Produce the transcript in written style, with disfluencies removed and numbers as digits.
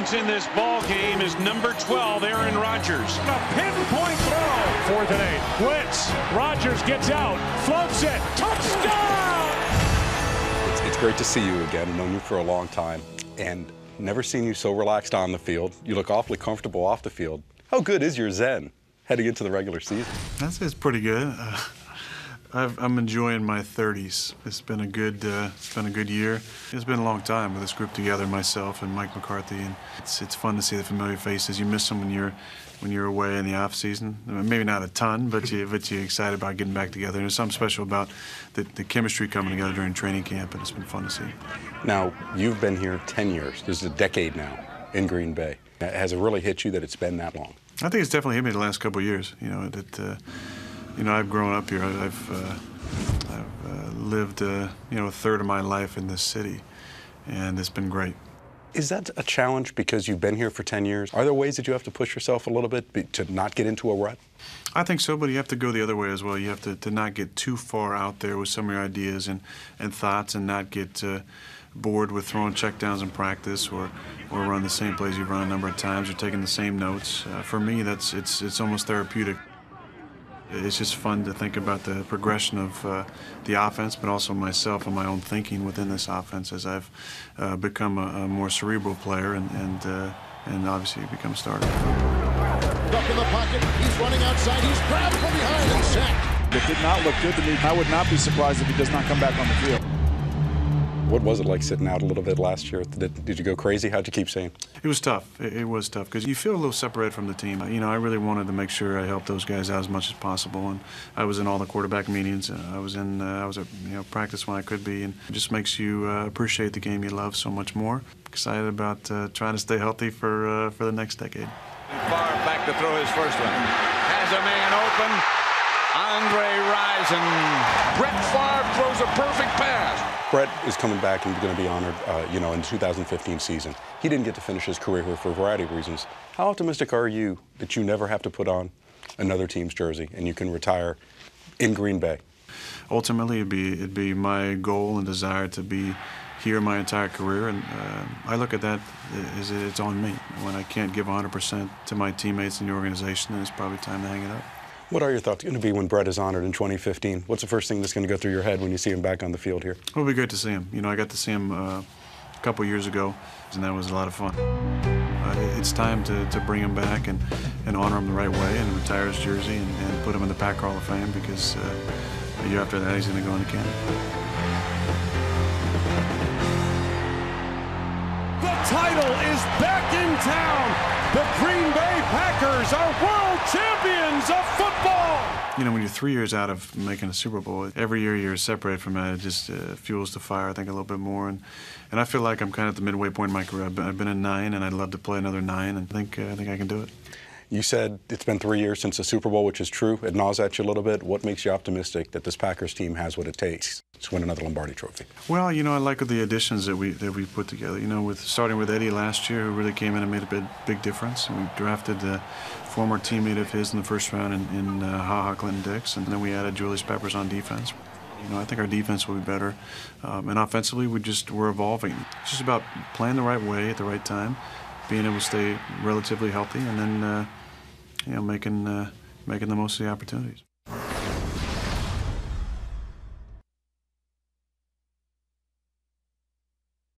difference in this ball game is number 12, Aaron Rodgers. A pinpoint throw. 4th and 8. Blitz. Rodgers gets out. Floats it. Touchdown! It's great to see you again. I've known you for a long time and never seen you so relaxed on the field. You look awfully comfortable off the field. How good is your zen heading into the regular season? It's pretty good. I'm enjoying my 30s. It's been a good year. It's been a long time with this group together, myself and Mike McCarthy, and it's fun to see the familiar faces. You miss them when you're away in the off season. Maybe not a ton, but you're excited about getting back together. And there's something special about the chemistry coming together during training camp, and it's been fun to see. Now, you've been here 10 years. This is a decade now in Green Bay. Has it really hit you that it's been that long? I think it's definitely hit me the last couple of years. I've grown up here. I've lived, a third of my life in this city, and it's been great. Is that a challenge because you've been here for 10 years? Are there ways that you have to push yourself a little bit to not get into a rut? I think so, but you have to go the other way as well. You have to not get too far out there with some of your ideas and thoughts, and not get bored with throwing checkdowns in practice or run the same plays you've run a number of times or taking the same notes. For me, it's almost therapeutic. It's just fun to think about the progression of the offense, but also myself and my own thinking within this offense as I've become a more cerebral player and obviously become a starter. Up in the pocket, he's running outside, he's grabbed from behind and sacked. It did not look good to me. I would not be surprised if he does not come back on the field. What was it like sitting out a little bit last year? Did you go crazy? How'd you keep saying? It was tough. It was tough because you feel a little separated from the team. I really wanted to make sure I helped those guys out as much as possible, and I was in all the quarterback meetings. I was at practice when I could be, and it just makes you appreciate the game you love so much more. Excited about trying to stay healthy for the next decade. Far back to throw his first one. Has a man open. Andre Rison. Brett Favre throws a perfect pass. Brett is coming back and going to be honored, in the 2015 season. He didn't get to finish his career here for a variety of reasons. How optimistic are you that you never have to put on another team's jersey and you can retire in Green Bay? Ultimately, it'd be my goal and desire to be here my entire career, and I look at that as it's on me. When I can't give 100% to my teammates in the organization, then it's probably time to hang it up. What are your thoughts going to be when Brett is honored in 2015? What's the first thing that's going to go through your head when you see him back on the field here? It'll be great to see him. I got to see him a couple years ago, and that was a lot of fun. It's time to bring him back and honor him the right way and retire his jersey and put him in the Pack Hall of Fame, because a year after that he's going to go into Canada. The title is back in town. The Green Bay Packers are world champions of football. When you're 3 years out of making a Super Bowl, every year you're separated from that. It just fuels the fire, I think, a little bit more. And I feel like I'm kind of at the midway point in my career. I've been in 9, and I'd love to play another 9, and I think I can do it. You said it's been 3 years since the Super Bowl, which is true. It gnaws at you a little bit. What makes you optimistic that this Packers team has what it takes to win another Lombardi Trophy? Well, I like the additions that we put together. Starting with Eddie last year, who really came in and made a big difference. And we drafted a former teammate of his in the first round in Ha Clinton-Dix, and then we added Julius Peppers on defense. I think our defense will be better, and offensively we're evolving. It's just about playing the right way at the right time, being able to stay relatively healthy, and then making the most of the opportunities.